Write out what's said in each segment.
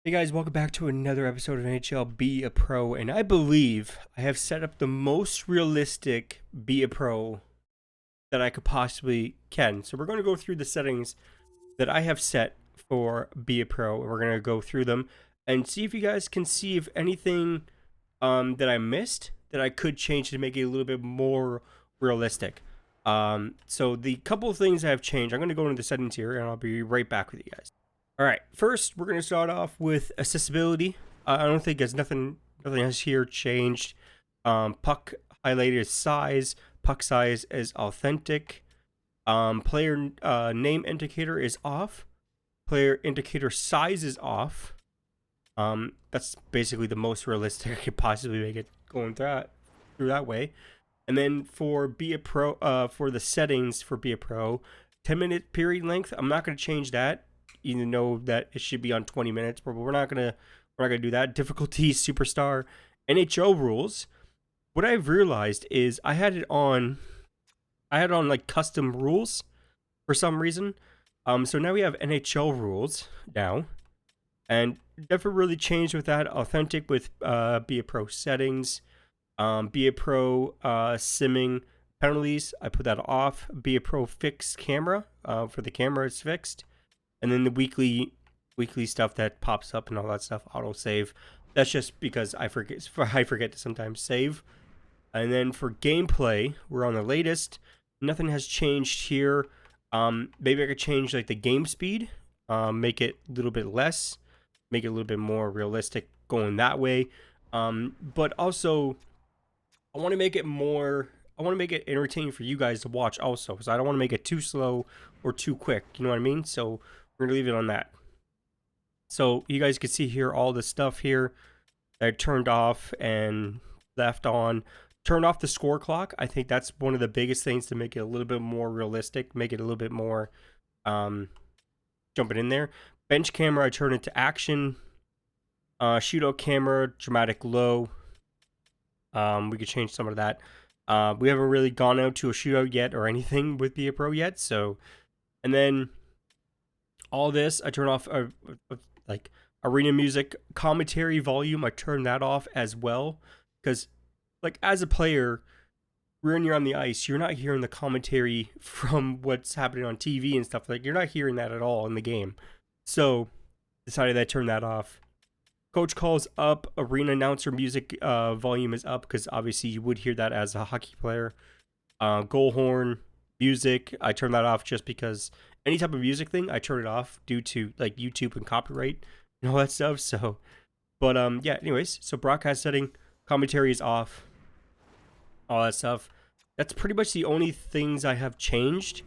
Hey guys, welcome back to another episode of NHL Be a Pro, and I believe I have set up the most realistic Be a Pro that I could possibly can. So we're going to go through the settings that I have set for Be a Pro, and we're going to go through them and see if you guys can see if anything that I missed that I could change to make it a little bit more realistic. So the couple of things I have changed, I'm going to go into the settings here, and I'll be right back with you guys. All right, first we're going to start off with accessibility. I don't think there's nothing else here changed. Puck highlighted size, puck size is authentic. Player name indicator is off. Player indicator size is off. That's basically the most realistic I could possibly make it going through that way. And then for Be a Pro, for the settings for Be a Pro, 10-minute period length, I'm not going to change that. You know that it should be on 20 minutes, but we're not gonna do that. Difficulty, superstar, NHL rules. What I've realized is I had it on like custom rules for some reason. So now we have NHL rules now, and never really changed with that. Authentic with Be a Pro settings, Be a Pro simming penalties. I put that off. Be a Pro fixed camera. For the camera, it's fixed. And then the weekly stuff that pops up and all that stuff, auto save. That's just because I forget to sometimes save. And then for gameplay, we're on the latest. Nothing has changed here. Maybe I could change like the game speed, make it a little bit less, make it a little bit more realistic going that way. But also, I want to make it entertaining for you guys to watch also, because I don't want to make it too slow or too quick. You know what I mean? So we're going to leave it on that. So you guys can see here all the stuff here that I turned off and left on. Turn off the score clock. I think that's one of the biggest things to make it a little bit more realistic, make it a little bit more jumping in there. Bench camera, I turn it to action. Shootout camera, dramatic low. We could change some of that. We haven't really gone out to a shootout yet or anything with Be a Pro yet. So, and then all this, I turn off like arena music, commentary volume. I turn that off as well, because like as a player, when you're on the ice, you're not hearing the commentary from what's happening on TV and stuff. Like you're not hearing that at all in the game. So decided I turn that off. Coach calls up, arena announcer music volume is up, because obviously you would hear that as a hockey player. Goal horn music, I turn that off just because any type of music thing, I turn it off due to like YouTube and copyright and all that stuff. So, but yeah. Anyways, so broadcast setting, commentary is off, all that stuff. That's pretty much the only things I have changed.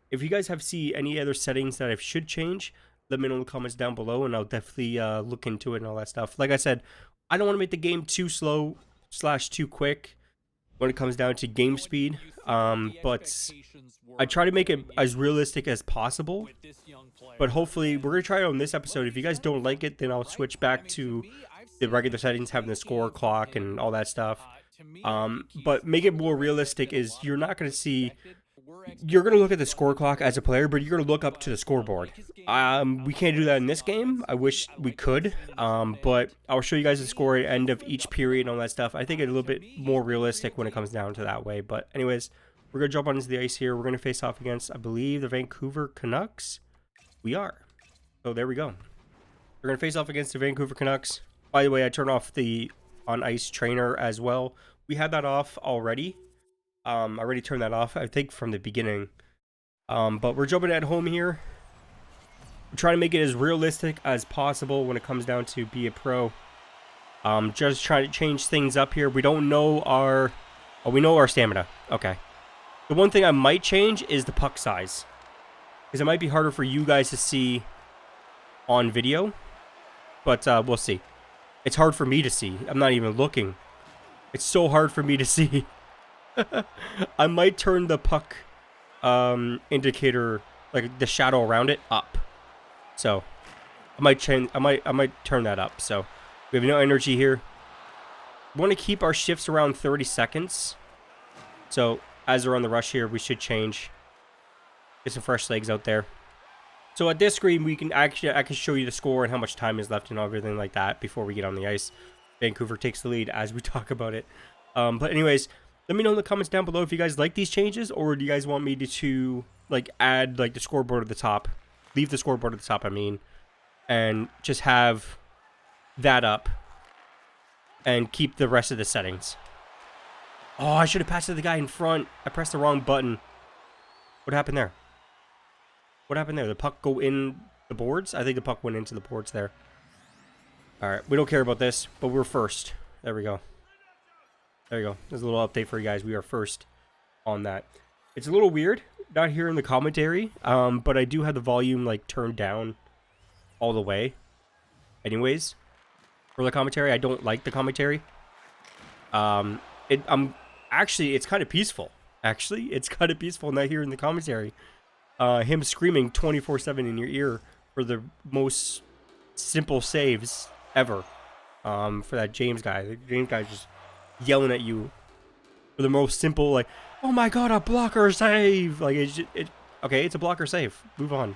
If you guys see any other settings that I should change, let me know in the comments down below, and I'll definitely look into it and all that stuff. Like I said, I don't want to make the game too slow / too quick when it comes down to game speed, but I try to make it as realistic as possible. But hopefully, we're going to try it on this episode. If you guys don't like it, then I'll switch back to the regular settings, having the score clock and all that stuff. But make it more realistic is you're not going to see... You're going to look at the score clock as a player, but you're going to look up to the scoreboard. We can't do that in this game. I wish we could, but I'll show you guys the score at the end of each period and all that stuff. I think it's a little bit more realistic when it comes down to that way. But anyways, we're going to jump onto the ice here. We're going to face off against, I believe, the Vancouver Canucks. We are. So there we go. We're going to face off against the Vancouver Canucks. By the way, I turned off the on-ice trainer as well. We had that off already. I already turned that off, I think, from the beginning. But we're jumping at home here. We're trying to make it as realistic as possible when it comes down to Be a Pro. Just trying to change things up here. We don't know our... Oh, we know our stamina. Okay. The one thing I might change is the puck size, because it might be harder for you guys to see on video. But we'll see. It's hard for me to see. I'm not even looking. It's so hard for me to see. I might turn the puck indicator, like the shadow around it, up. So I might change. I might turn that up. So we have no energy here. We want to keep our shifts around 30 seconds. So as we're on the rush here, we should change. Get some fresh legs out there. So at this screen, we can I can show you the score and how much time is left and everything like that before we get on the ice. Vancouver takes the lead as we talk about it. But anyways, let me know in the comments down below if you guys like these changes, or do you guys want me to like add like the scoreboard at the top, leave the scoreboard at the top, I mean, and just have that up and keep the rest of the settings. Oh, I should have passed to the guy in front. I pressed the wrong button. What happened there? What happened there? The puck go in the boards? I think the puck went into the boards there. Alright, we don't care about this, but we're first. There we go. There you go. There's a little update for you guys. We are first on that. It's a little weird not hearing the commentary, but I do have the volume like turned down all the way. Anyways, for the commentary, I don't like the commentary. Actually, it's kind of peaceful. Actually, it's kind of peaceful not hearing the commentary. Him screaming 24/7 in your ear for the most simple saves ever. For that James guy. The James guy's just yelling at you for the most simple, like, oh my god, a blocker save! Like, okay, it's a blocker save. Move on.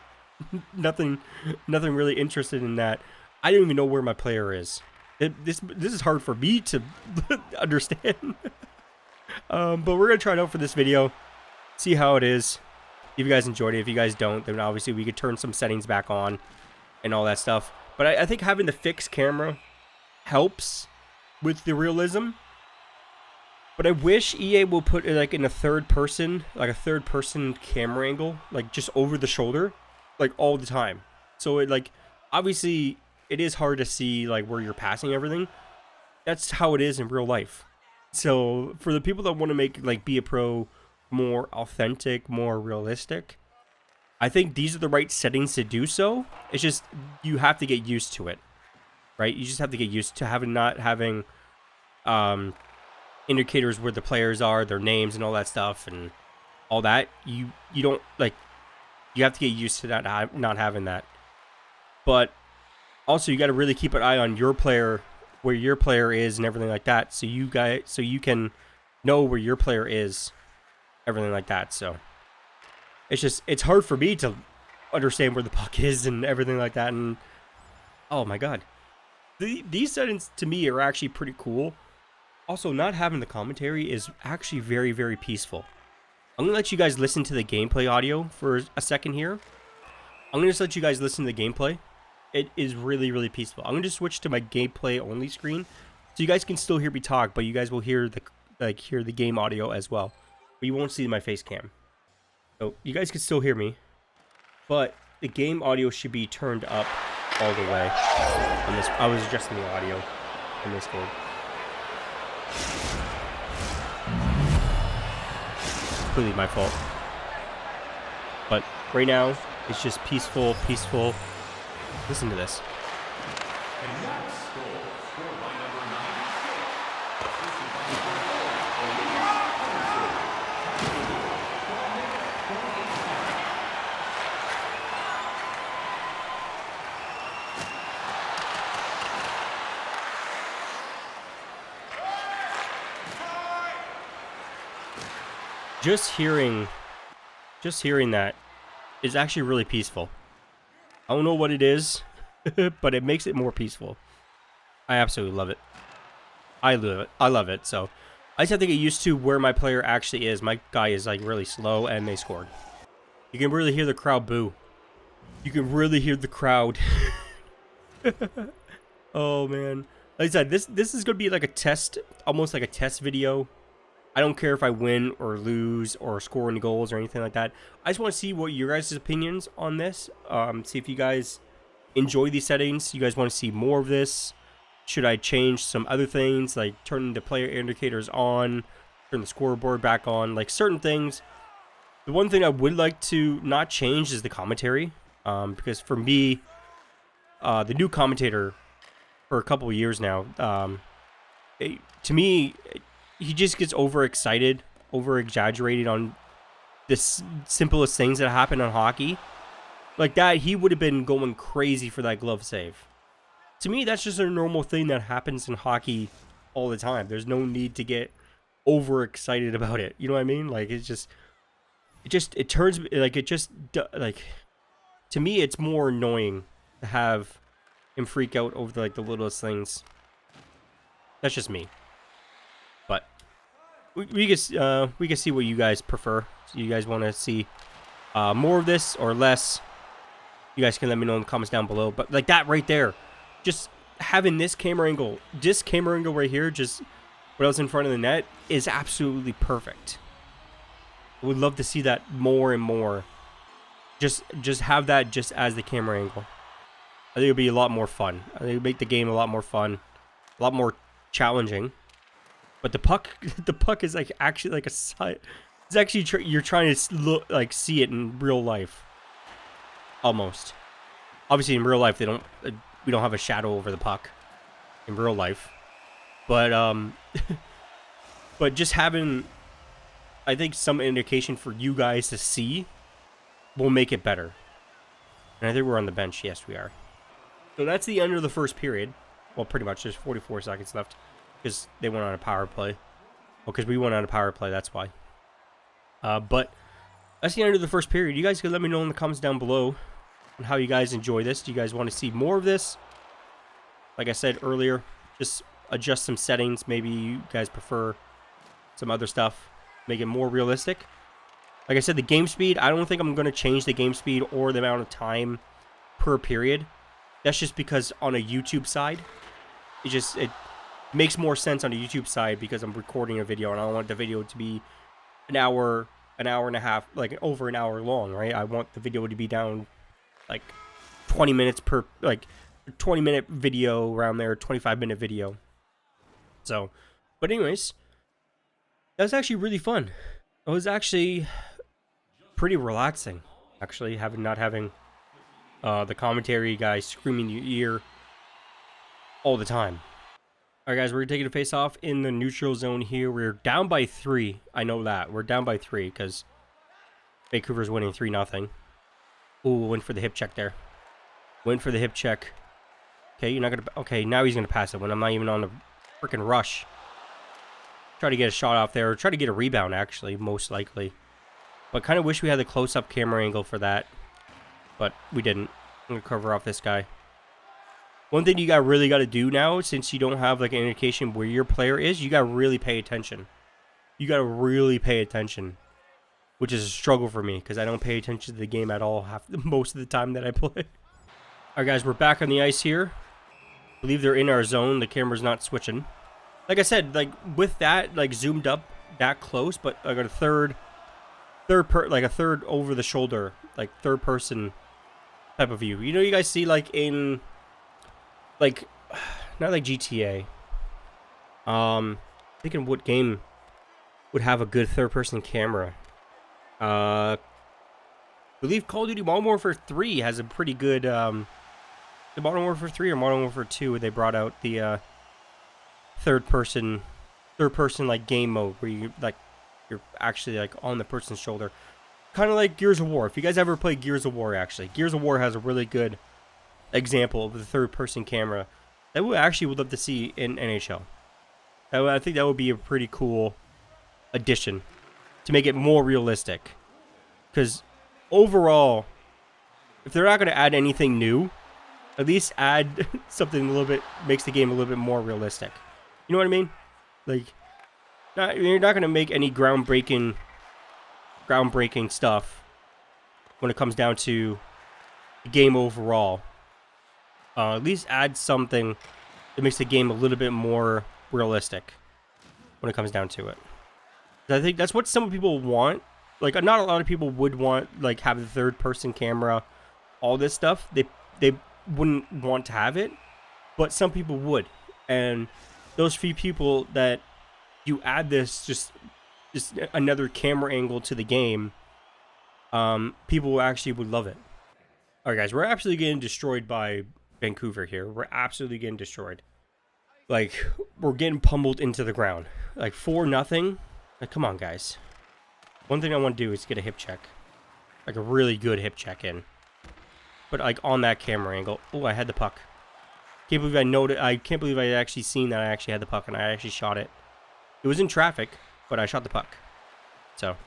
nothing really interested in that. I don't even know where my player is. This is hard for me to understand. But we're gonna try it out for this video, see how it is. If you guys enjoyed it, if you guys don't, then obviously we could turn some settings back on and all that stuff. But I think having the fixed camera helps with the realism. But I wish EA will put it like in a third person, like a third person camera angle, like just over the shoulder, like all the time. So it like, obviously it is hard to see like where you're passing everything. That's how it is in real life. So for the people that want to make like Be a Pro more authentic, more realistic, I think these are the right settings to do so. It's just you have to get used to it, right? You just have to get used to not having indicators where the players are, their names and all that stuff and all that. You don't like, you have to get used to that, not having that. But also you got to really keep an eye on your player, where your player is and everything like that, so you can know where your player is, everything like that. So it's hard for me to understand where the puck is and everything like that. And oh my god, these settings to me are actually pretty cool. Also, not having the commentary is actually very, very peaceful. I'm gonna let you guys listen to the gameplay audio for a second here. I'm gonna just let you guys listen to the gameplay. It is really, really peaceful. I'm gonna just switch to my gameplay only screen, so you guys can still hear me talk, but you guys will hear the game audio as well. But you won't see my face cam. So you guys can still hear me, but the game audio should be turned up all the way. On this, I was adjusting the audio in this game. Completely my fault. But right now, it's just peaceful. Listen to this. Just hearing that is actually really peaceful. I don't know what it is, but it makes it more peaceful. I absolutely love it. I love it. So I just have to get used to where my player actually is. My guy is like really slow, and they scored. You can really hear the crowd boo. You can really hear the crowd. Oh man. Like I said, this is gonna be like a test, almost like a test video. I don't care if I win or lose or score any goals or anything like that. I just want to see what your guys' opinions on this. See if you guys enjoy these settings. You guys want to see more of this? Should I change some other things, like turn the player indicators on, turn the scoreboard back on, like certain things? The one thing I would like to not change is the commentary, because for me, the new commentator for a couple of years now, to me, he just gets overexcited, over-exaggerated on the simplest things that happen on hockey. Like that, he would have been going crazy for that glove save. To me, that's just a normal thing that happens in hockey all the time. There's no need to get overexcited about it. You know what I mean? Like, it turns, like, to me, it's more annoying to have him freak out over the, like the littlest things. That's just me. But we can see what you guys prefer. So you guys want to see more of this or less? You guys can let me know in the comments down below. But like that right there, just having this camera angle right here, just what else in front of the net, is absolutely perfect. I would love to see that more and more. Just have that just as the camera angle. I think it'd be a lot more fun. I think it'd make the game a lot more fun, a lot more challenging. But the puck is like actually like a side. It's actually you're trying to look like see it in real life. Almost. Obviously, in real life, we don't have a shadow over the puck in real life. But but just having, I think, some indication for you guys to see will make it better. And I think we're on the bench. Yes, we are. So that's the end of the first period. Well, pretty much. There's 44 seconds left because they went on a power play. Well, because we went on a power play. That's why. But that's the end of the first period. You guys can let me know in the comments down below on how you guys enjoy this. Do you guys want to see more of this? Like I said earlier, just adjust some settings. Maybe you guys prefer some other stuff. Make it more realistic. Like I said, the game speed, I don't think I'm going to change the game speed or the amount of time per period. That's just because on a YouTube side, it makes more sense on a YouTube side because I'm recording a video and I don't want the video to be an hour and a half, like over an hour long, right? I want the video to be down like 20 minutes per, like 20-minute video around there, 25-minute video. So, but anyways, that was actually really fun. It was actually pretty relaxing, actually, not having the commentary guy screaming in your ear all the time. All right, guys, we're taking a face-off in the neutral zone here. We're down by 3. I know that. We're down by 3 because Vancouver's winning 3-0. Ooh, went for the hip check there. Went for the hip check. Okay, you're not going to... Okay, now he's going to pass it when I'm not even on a freaking rush. Try to get a shot off there. Or try to get a rebound, actually, most likely. But kind of wish we had the close-up camera angle for that. But we didn't. I'm going to cover off this guy. One thing you really got to do now, since you don't have like an indication where your player is, you got to really pay attention. You got to really pay attention, which is a struggle for me because I don't pay attention to the game at all most of the time that I play. All right, guys, we're back on the ice here. I believe they're in our zone. The camera's not switching. Like I said, like with that, like zoomed up that close, but I got a third over the shoulder, like third person type of view. You know, you guys see like in. Like, not like GTA. Thinking what game would have a good third-person camera. I believe Call of Duty Modern Warfare 3 has a pretty good, the Modern Warfare 3 or Modern Warfare 2, where they brought out the, third-person, like, game mode, where you're actually, like, on the person's shoulder. Kind of like Gears of War. If you guys ever played Gears of War, actually. Gears of War has a really good example of the third-person camera that we actually would love to see in NHL. I think that would be a pretty cool addition to make it more realistic. Because overall, if they're not going to add anything new, at least add something a little bit, makes the game a little bit more realistic. You know what I mean? Like, you're not going to make any groundbreaking stuff when it comes down to the game overall. At least add something that makes the game a little bit more realistic when it comes down to it. I think that's what some people want. Like, not a lot of people would want, like, have the third-person camera, all this stuff. They wouldn't want to have it, but some people would. And those few people that you add this, just another camera angle to the game, people actually would love it. All right, guys, we're absolutely getting destroyed by Vancouver here. We're absolutely getting destroyed. Like, we're getting pummeled into the ground. Like, 4-0. Like, come on, guys. One thing I want to do is get a hip check. Like, a really good hip check in. But, like, on that camera angle. Oh, I had the puck. Can't believe I can't believe I actually seen that I actually had the puck and I actually shot it. It was in traffic, but I shot the puck. So,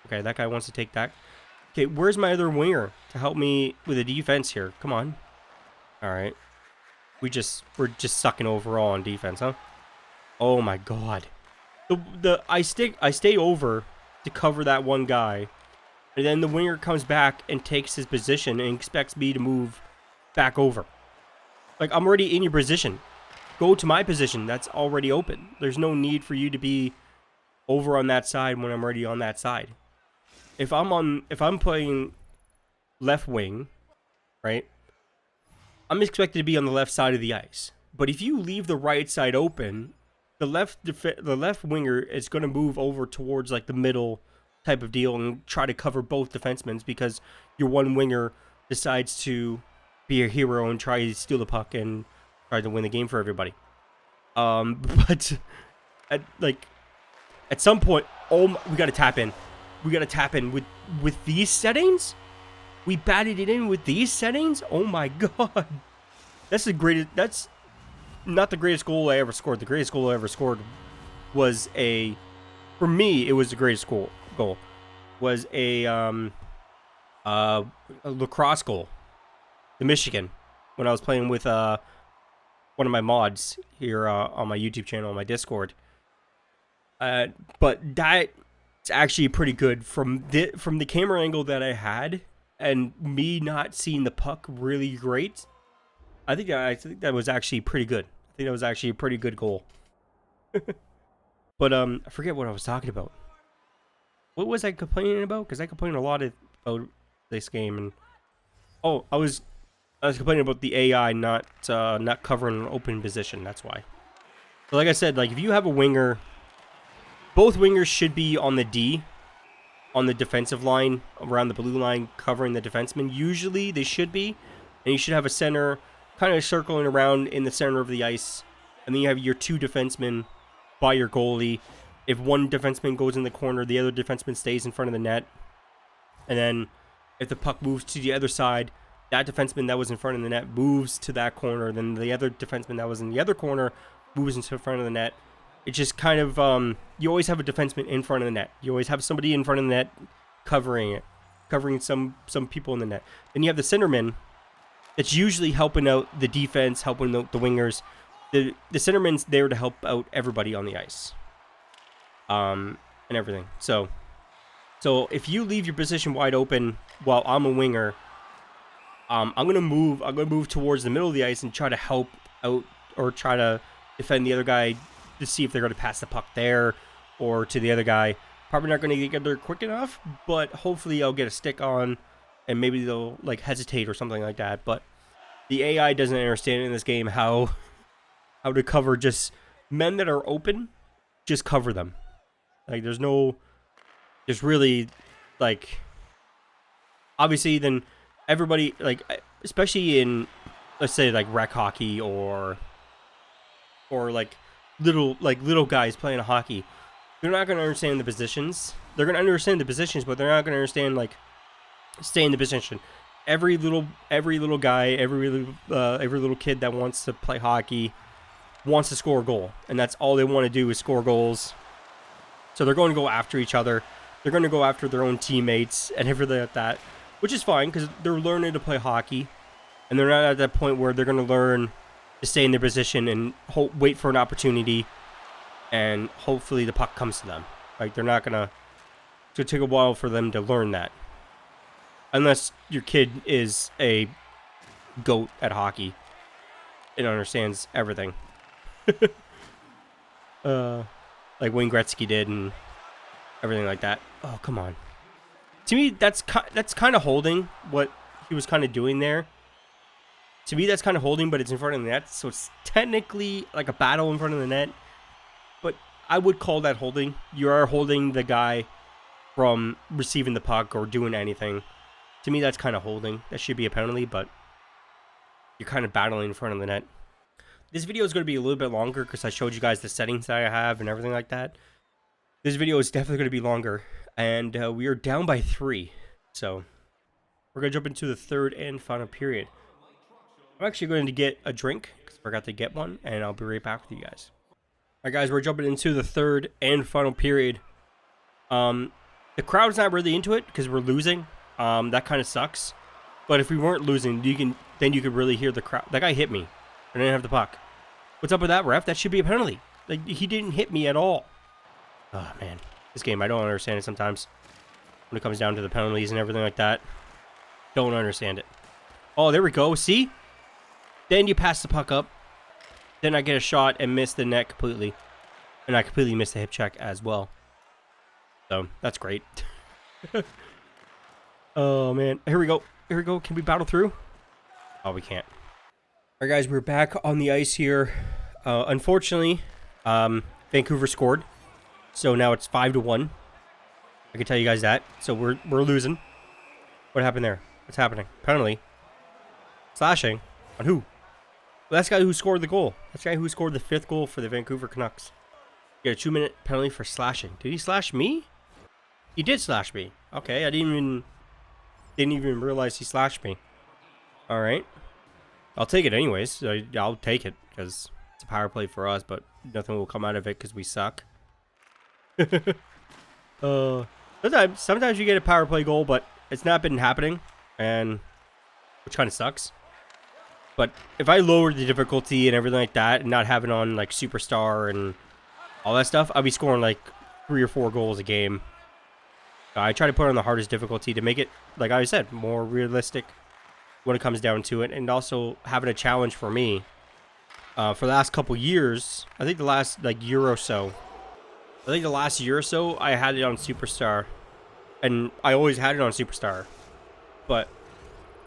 okay, that guy wants to take that. Okay, where's my other winger to help me with the defense here? Come on. All right. We're just sucking overall on defense, huh? Oh my god. I stay over to cover that one guy. And then the winger comes back and takes his position and expects me to move back over. Like, I'm already in your position. Go to my position. That's already open. There's no need for you to be over on that side when I'm already on that side. If I'm playing left wing, right? I'm expected to be on the left side of the ice. But if you leave the right side open, the left winger is going to move over towards like the middle type of deal and try to cover both defensemen because your one winger decides to be a hero and try to steal the puck and try to win the game for everybody. But at some point, we got to tap in. We got to tap in with these settings. We batted it in with these settings. Oh my god, that's the greatest. That's not the greatest goal I ever scored. The greatest goal I ever scored was for me, it was the greatest goal. Was a lacrosse goal, the Michigan, when I was playing with one of my mods here on my YouTube channel, on my Discord. But that's actually pretty good from the camera angle that I had, and me not seeing the puck really great. I think that was actually pretty good. I think that was actually a pretty good goal. But I forget what I was talking about. What was I complaining about? Because I complained a lot about this game, and I was complaining about the AI not covering an open position. That's why. So like I said, like if you have a winger, both wingers should be on the D, on the defensive line, around the blue line, covering the defenseman. Usually they should be, and you should have a center kind of circling around in the center of the ice, and then you have your two defensemen by your goalie. If one defenseman goes in the corner, the other defenseman stays in front of the net. And then if the puck moves to the other side, that defenseman that was in front of the net moves to that corner. Then the other defenseman that was in the other corner moves into front of the net. It's just kind of, you always have a defenseman in front of the net. You always have somebody in front of the net covering it, covering some people in the net. Then you have the centerman that's usually helping out the defense, helping out the wingers. The centerman's there to help out everybody on the ice. And everything. So if you leave your position wide open while I'm a winger, I'm gonna move towards the middle of the ice and try to help out or try to defend the other guy to see if they're gonna pass the puck there or to the other guy. Probably not gonna get there quick enough, but hopefully I'll get a stick on and maybe they'll like hesitate or something like that. But the AI doesn't understand in this game how to cover just men that are open. Just cover them. Like there's really, like, obviously then everybody, like, especially in, let's say, like, rec hockey or like little guys playing hockey, they're not going to understand the positions. They're going to understand the positions, but they're not going to understand, like, stay in the position. Every little guy, every little kid that wants to play hockey wants to score a goal, and that's all they want to do is score goals. So they're going to go after each other. They're going to go after their own teammates and everything like that, which is fine because they're learning to play hockey, and they're not at that point where they're going to learn to stay in their position and wait for an opportunity, and hopefully the puck comes to them. Like they're not gonna. It's gonna take a while for them to learn that, unless your kid is a goat at hockey and understands everything. Like Wayne Gretzky did and everything like that. Oh, come on. To me, that's kind of holding what he was kind of doing there. To me, that's kind of holding, but it's in front of the net, so it's technically like a battle in front of the net. But I would call that holding. You are holding the guy from receiving the puck or doing anything. To me, that's kind of holding. That should be a penalty, but you're kind of battling in front of the net. This video is going to be a little bit longer because I showed you guys the settings that I have and everything like that. This video is definitely going to be longer, and we are down by 3. So we're going to jump into the third and final period. I'm actually going to get a drink because I forgot to get one, and I'll be right back with you guys. Alright guys, we're jumping into the third and final period. The crowd's not really into it because we're losing. That kind of sucks. But if we weren't losing, then you could really hear the crowd. That guy hit me. I didn't have the puck. What's up with that, ref? That should be a penalty. Like, he didn't hit me at all. Oh, man. This game, I don't understand it sometimes. When it comes down to the penalties and everything like that. Don't understand it. Oh, there we go. See? Then you pass the puck up. Then I get a shot and miss the net completely. And I completely missed the hip check as well. So, that's great. Oh, man. Here we go. Here we go. Can we battle through? Oh, we can't. All right, guys. We're back on the ice here. Unfortunately, Vancouver scored. So now it's 5-1. I can tell you guys that. So we're losing. What happened there? What's happening? Penalty. Slashing. On who? Well, that's the guy who scored the goal. That's the guy who scored the 5th goal for the Vancouver Canucks. Get a 2-minute penalty for slashing. Did he slash me? He did slash me. Okay, I didn't even realize he slashed me. All right. I'll take it anyways. I'll take it because it's a power play for us, but nothing will come out of it because we suck. Sometimes you get a power play goal, but it's not been happening, and which kind of sucks. But if I lowered the difficulty and everything like that, and not having on like Superstar and all that stuff, I'd be scoring like 3 or 4 goals a game. I try to put on the hardest difficulty to make it, like I said, more realistic when it comes down to it, and also having a challenge for me. For the last couple years, I think the last year or so, I had it on Superstar, and I always had it on Superstar. But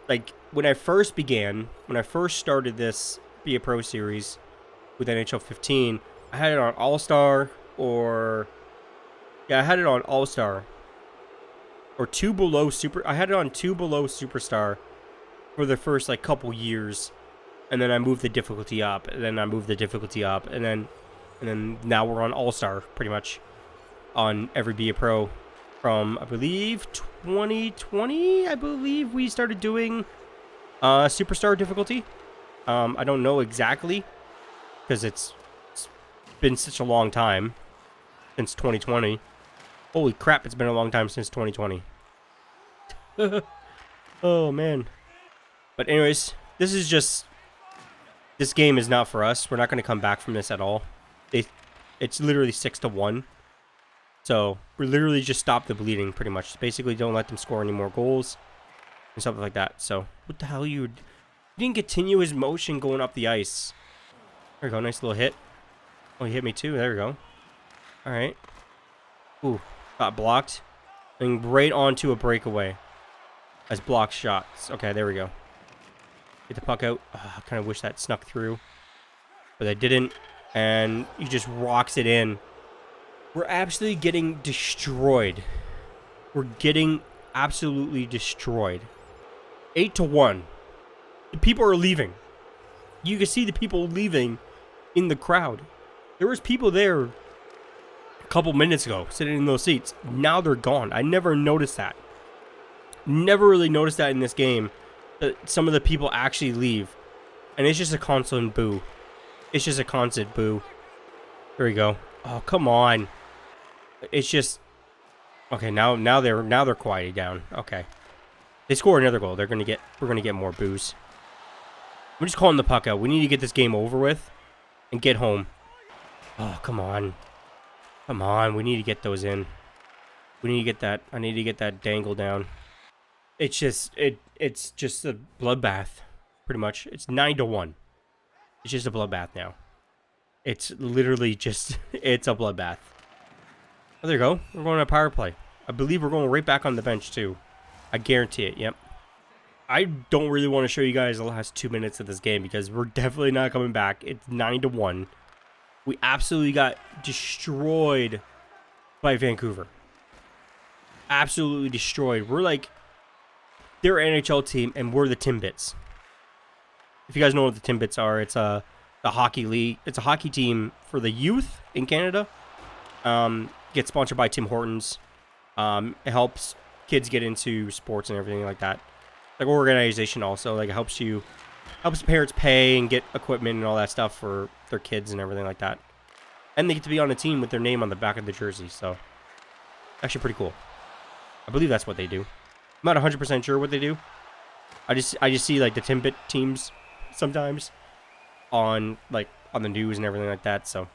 like when I first started this Be a Pro series with NHL 15, I had it on All-Star I had it on All-Star or 2 below Super. I had it on 2 below Superstar for the first like couple years, and then I moved the difficulty up, and then now we're on All-Star pretty much on every Be a Pro from, I believe, 2020. I believe we started doing Superstar difficulty. I don't know exactly because it's been such a long time since 2020. Holy crap, it's been a long time since 2020. Oh, man. But anyways, this game is not for us. We're not going to come back from this at all. It's literally 6-1. So we literally just stop the bleeding pretty much. Basically don't let them score any more goals and stuff like that. So what the hell you didn't continue his motion going up the ice. There we go. Nice little hit. Oh, he hit me too. There we go. All right. Ooh, got blocked. And right onto a breakaway as blocked shots. Okay, there we go. Get the puck out. I kind of wish that snuck through, but I didn't. And he just rocks it in. We're absolutely getting destroyed. We're getting absolutely destroyed. 8-1. The people are leaving. You can see the people leaving in the crowd. There was people there a couple minutes ago sitting in those seats. Now they're gone. I never noticed that. Never really noticed that in this game. That some of the people actually leave. And it's just a constant boo. It's just a constant boo. There we go. Oh, come on. It's just okay. Now they're quieted down. Okay, they score another goal. We're gonna get more boos. I'm just calling the puck out. We need to get this game over with and get home. Oh, come on, come on. We need to get those in. We need to get that. I need to get that dangle down. It's just a bloodbath, pretty much. It's 9-1. It's just a bloodbath now. It's literally just it's a bloodbath. Oh, there you go. We're going to a power play. I believe we're going right back on the bench, too. I guarantee it. Yep. I don't really want to show you guys the last 2 minutes of this game because we're definitely not coming back. It's 9-1. We absolutely got destroyed by Vancouver. Absolutely destroyed. We're like, they're an NHL team, and we're the Timbits. If you guys know what the Timbits are, it's the hockey league. It's a hockey team for the youth in Canada. Gets sponsored by Tim Hortons. It helps kids get into sports and everything like that. Like organization also, like it helps parents pay and get equipment and all that stuff for their kids and everything like that. And they get to be on a team with their name on the back of the jersey. So actually pretty cool. I believe that's what they do. I'm not 100% sure what they do. I just see like the Timbit teams sometimes on on the news and everything like that. So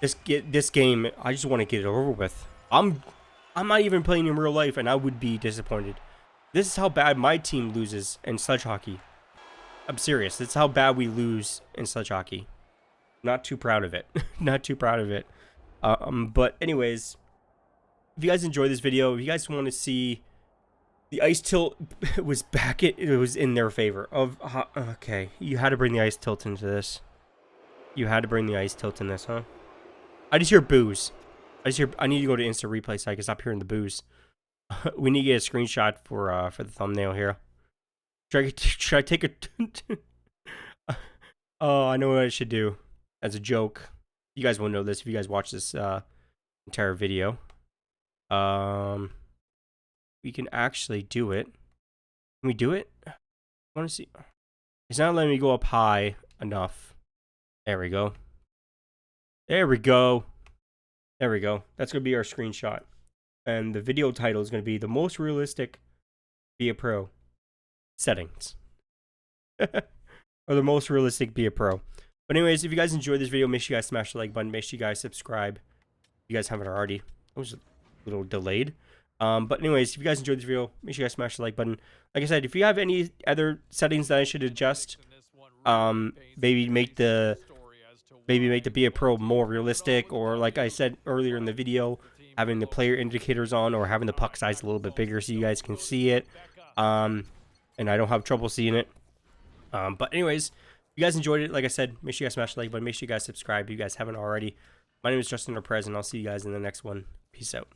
this game, I just want to get it over with. I'm not even playing in real life, and I would be disappointed. This is how bad my team loses in sledge hockey. I'm serious. This is how bad we lose in sledge hockey. Not too proud of it. Not too proud of it. But anyways, if you guys enjoyed this video, if you guys want to see the ice tilt was back, it was in their favor. Okay, you had to bring the ice tilt into this. You had to bring the ice tilt in this, huh? I just hear boos. I need to go to instant replay so I can stop hearing the boos. We need to get a screenshot for the thumbnail here. Should I take a? Oh, I know what I should do as a joke. You guys will know this if you guys watch this entire video. We can actually do it. Can we do it? I want to see. It's not letting me go up high enough. There we go. There we go. There we go. That's going to be our screenshot. And the video title is going to be the most realistic Be a Pro settings. Or the most realistic Be a Pro. But anyways, if you guys enjoyed this video, make sure you guys smash the like button. Make sure you guys subscribe. If you guys haven't already. It was a little delayed. But anyways, if you guys enjoyed this video, make sure you guys smash the like button. Like I said, if you have any other settings that I should adjust, maybe make the Be a Pro more realistic, or like I said earlier in the video, having the player indicators on, or having the puck size a little bit bigger so you guys can see it. And I don't have trouble seeing it. But anyways, if you guys enjoyed it, like I said, make sure you guys smash the like button. Make sure you guys subscribe if you guys haven't already. My name is Justin or Prez, and I'll see you guys in the next one. Peace out.